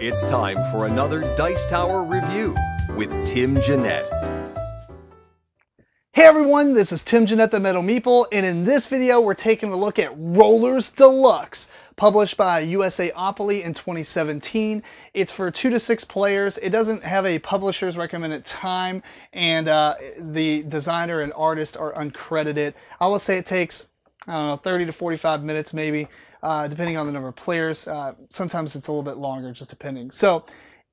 It's time for another Dice Tower review with Tim Jennette. Hey everyone, this is Tim Jennette the Metal Meeple, and in this video we're taking a look at Rollers Deluxe, published by USAopoly in 2017. It's for 2 to 6 players. It doesn't have a publisher's recommended time, and the designer and artist are uncredited. I will say it takes, I don't know, 30 to 45 minutes maybe, depending on the number of players. Sometimes it's a little bit longer, just depending. So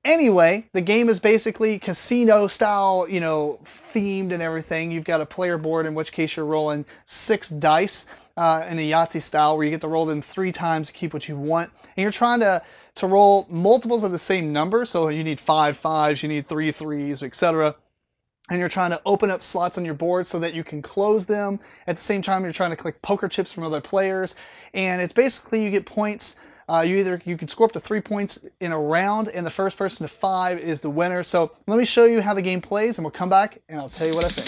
anyway, the game is basically casino style, you know, themed and everything. You've got a player board, in which case you're rolling 6 dice in a Yahtzee style, where you get to roll them 3 times to keep what you want. And you're trying to roll multiples of the same number. So you need 5 5s, you need 3 3s, etc. And you're trying to open up slots on your board so that you can close them. At the same time, you're trying to collect poker chips from other players. And it's basically, you get points. You can score up to 3 points in a round, and the first person to 5 is the winner. So let me show you how the game plays, and we'll come back and I'll tell you what I think.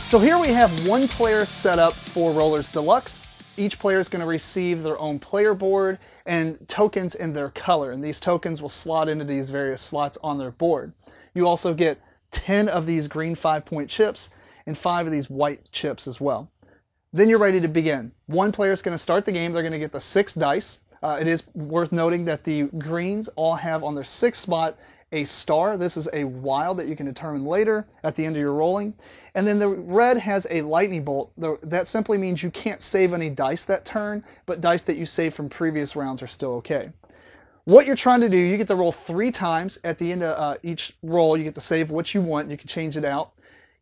So here we have one player set up for Rollers Deluxe. Each player is going to receive their own player board and tokens in their color, and these tokens will slot into these various slots on their board. You also get 10 of these green 5-point chips and 5 of these white chips as well. Then you're ready to begin. One player is going to start the game. They're going to get the 6 dice. It is worth noting that the greens all have on their 6th spot a star. This is a wild that you can determine later at the end of your rolling. And then the red has a lightning bolt. That simply means you can't save any dice that turn, but dice that you saved from previous rounds are still okay. What you're trying to do, you get to roll 3 times. At the end of each roll, you get to save what you want. You can change it out.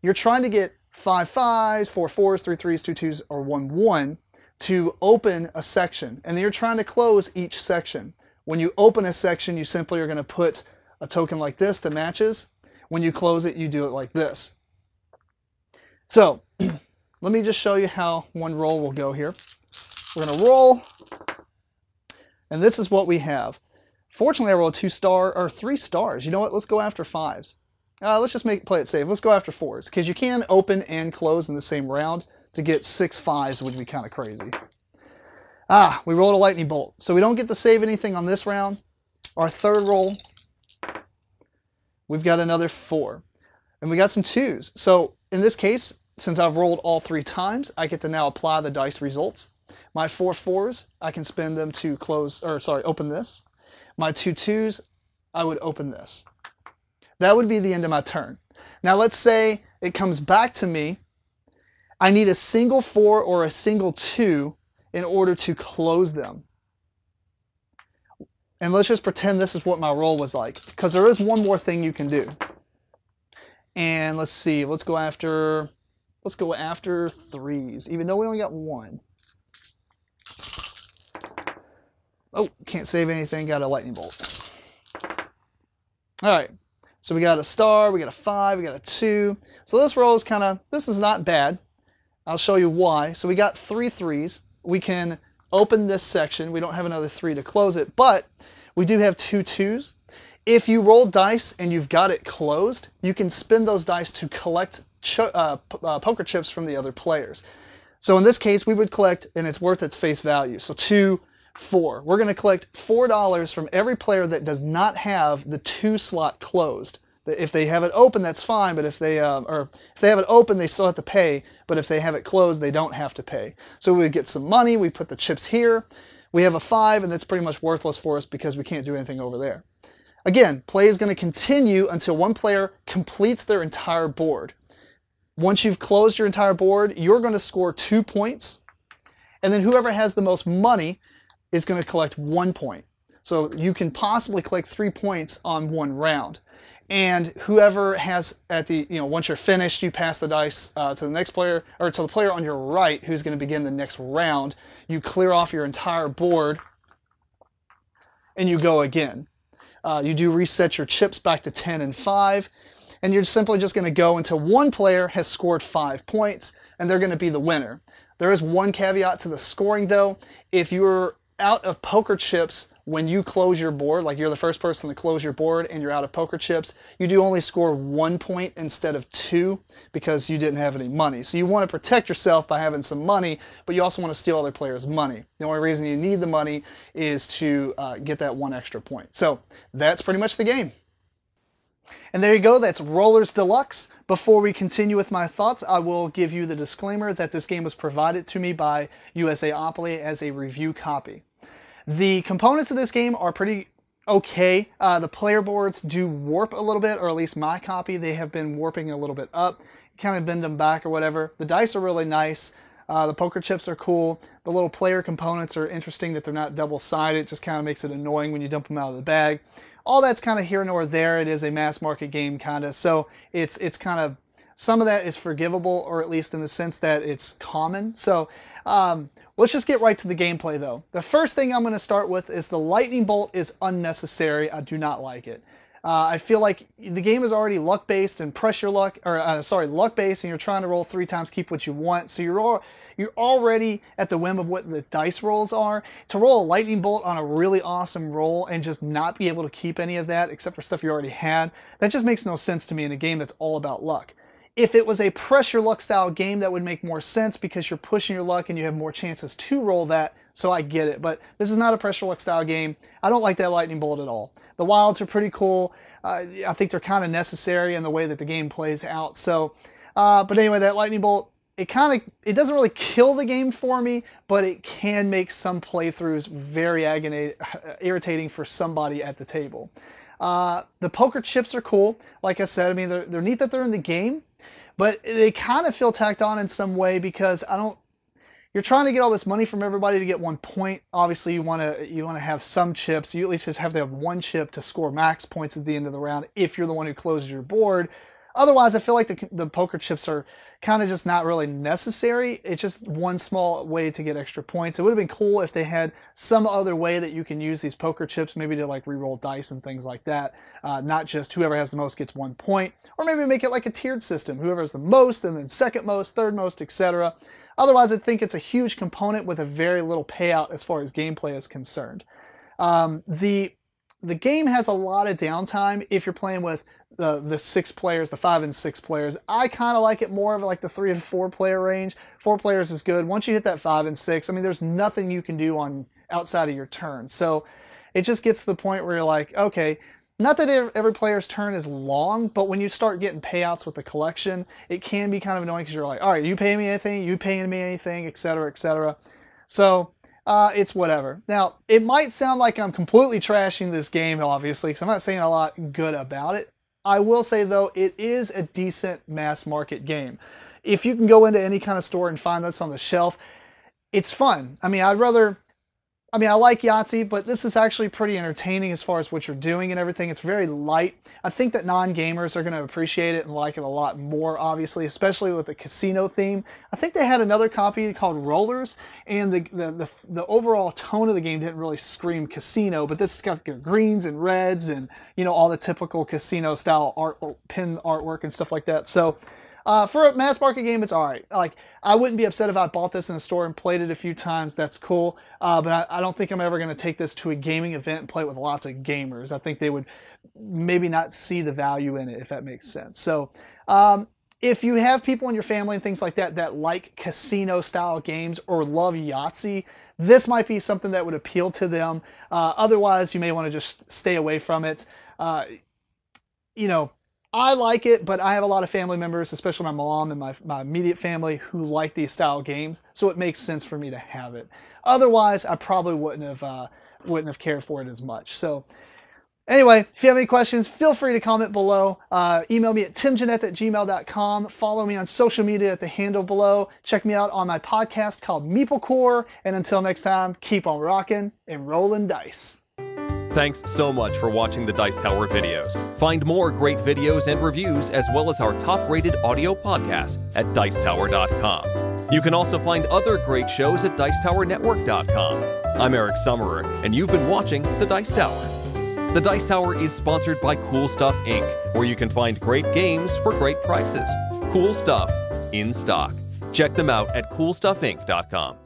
You're trying to get 5 5s, 4 4s, 3 3s, 2 2s, or 1 1 to open a section. And then you're trying to close each section. When you open a section, you simply are going to put a token like this that matches. When you close it, you do it like this. So let me just show you how one roll will go here. We're going to roll, and this is what we have. Fortunately, I rolled 3 stars. You know what? Let's go after 5s. Let's just play it safe. Let's go after 4s, because you can open and close in the same round. To get 6 5s would be kind of crazy. We rolled a lightning bolt, so we don't get to save anything on this round. Our third roll, we've got another 4, and we got some 2s. So in this case, since I've rolled all 3 times, I get to now apply the dice results. My 4 4s, I can spend them to open this. My 2 2s, I would open this. That would be the end of my turn. Now let's say it comes back to me. I need a single 4 or a single 2 in order to close them. And let's just pretend this is what my roll was like, because there is one more thing you can do. And let's see, let's go after 3s, even though we only got 1. Oh, can't save anything, got a lightning bolt. Alright, so we got a star, we got a 5, we got a 2. So this roll is this is not bad. I'll show you why. So we got 3 3s. We can open this section. We don't have another 3 to close it, but we do have 2 2s. If you roll dice and you've got it closed, you can spin those dice to collect poker chips from the other players. So in this case, we would collect, and it's worth its face value. So 2, 4. We're going to collect $4 from every player that does not have the 2 slot closed. If they have it open, that's fine, but if they have it open, they still have to pay, but if they have it closed, they don't have to pay. So we would get some money, we put the chips here, we have a 5, and that's pretty much worthless for us because we can't do anything over there. Again, play is going to continue until one player completes their entire board. Once you've closed your entire board, you're going to score 2 points, and then whoever has the most money is going to collect 1 point. So you can possibly collect 3 points on one round. And whoever has once you're finished, you pass the dice to the next player, or to the player on your right who's going to begin the next round. You clear off your entire board, and you go again. You do reset your chips back to 10 and 5, and you're simply just going to go until one player has scored 5 points, and they're going to be the winner. There is one caveat to the scoring, though. If you're out of poker chips when you close your board, like you're the first person to close your board and you're out of poker chips, you do only score 1 point instead of 2 because you didn't have any money. So you want to protect yourself by having some money, but you also want to steal other players' money. The only reason you need the money is to get that 1 extra point. So that's pretty much the game. And there you go, that's Rollers Deluxe. Before we continue with my thoughts, I will give you the disclaimer that this game was provided to me by USAopoly as a review copy. The components of this game are pretty okay. The player boards do warp a little bit, or at least my copy, they have been warping a little bit up. Kind of bend them back or whatever. The dice are really nice. The poker chips are cool. The little player components are interesting that they're not double-sided. It just kind of makes it annoying when you dump them out of the bag. All that's kind of here nor there. It is a mass market game kind of, so it's kind of, some of that is forgivable, or at least in the sense that it's common. So let's just get right to the gameplay though. The first thing I'm going to start with is the lightning bolt is unnecessary. I do not like it. I feel like the game is already luck-based and pressure luck, or luck-based, and you're trying to roll 3 times, keep what you want. So you're already at the whim of what the dice rolls are. To roll a lightning bolt on a really awesome roll and just not be able to keep any of that except for stuff you already had, that just makes no sense to me in a game that's all about luck. If it was a pressure luck style game, that would make more sense because you're pushing your luck and you have more chances to roll that, so I get it. But this is not a pressure luck style game. I don't like that lightning bolt at all. The wilds are pretty cool. I think they're kind of necessary in the way that the game plays out. So, but anyway, that lightning bolt, it doesn't really kill the game for me, but it can make some playthroughs very irritating for somebody at the table. The poker chips are cool. Like I said, I mean, they're neat that they're in the game, but they kind of feel tacked on in some way because you're trying to get all this money from everybody to get 1 point. Obviously, you want to have some chips. You at least just have to have 1 chip to score max points at the end of the round if you're the one who closes your board. Otherwise, I feel like the poker chips are kind of just not really necessary. It's just one small way to get extra points. It would have been cool if they had some other way that you can use these poker chips, maybe to like re-roll dice and things like that. Not just whoever has the most gets 1 point, or maybe make it like a tiered system. Whoever has the most, and then second most, third most, etc. Otherwise, I think it's a huge component with a very little payout as far as gameplay is concerned. The game has a lot of downtime if you're playing with the 6 players, the 5 and 6 players. I kind of like it more of like the 3 and 4 player range. 4 players is good. Once you hit that 5 and 6, I mean, there's nothing you can do outside of your turn. So it just gets to the point where you're like, okay, not that every player's turn is long, but when you start getting payouts with the collection, it can be kind of annoying because you're like, all right, you paying me anything? You paying me anything? Etc. Etc. So it's whatever. Now, it might sound like I'm completely trashing this game, obviously, because I'm not saying a lot good about it. I will say, though, it is a decent mass market game. If you can go into any kind of store and find this on the shelf, it's fun. I mean, I like Yahtzee, but this is actually pretty entertaining as far as what you're doing and everything. It's very light. I think that non-gamers are going to appreciate it and like it a lot more, obviously, especially with the casino theme. I think they had another copy called Rollers, and the overall tone of the game didn't really scream casino, but this has got the greens and reds and, you know, all the typical casino style pin artwork and stuff like that. So for a mass market game, it's all right. Like, I wouldn't be upset if I bought this in a store and played it a few times. That's cool. But I don't think I'm ever going to take this to a gaming event and play it with lots of gamers. I think they would maybe not see the value in it, if that makes sense. So if you have people in your family and things like that like casino style games or love Yahtzee, this might be something that would appeal to them. Otherwise, you may want to just stay away from it. You know, I like it, but I have a lot of family members, especially my mom and my immediate family, who like these style games, so it makes sense for me to have it. Otherwise, I probably wouldn't have cared for it as much. So anyway, if you have any questions, feel free to comment below. Email me at timjennette@gmail.com. Follow me on social media at the handle below. Check me out on my podcast called Meeple Core. And until next time, keep on rocking and rolling dice. Thanks so much for watching the Dice Tower videos. Find more great videos and reviews, as well as our top-rated audio podcast at Dicetower.com. You can also find other great shows at Dicetowernetwork.com. I'm Eric Summerer, and you've been watching The Dice Tower. The Dice Tower is sponsored by Cool Stuff Inc., where you can find great games for great prices. Cool stuff in stock. Check them out at CoolStuffInc.com.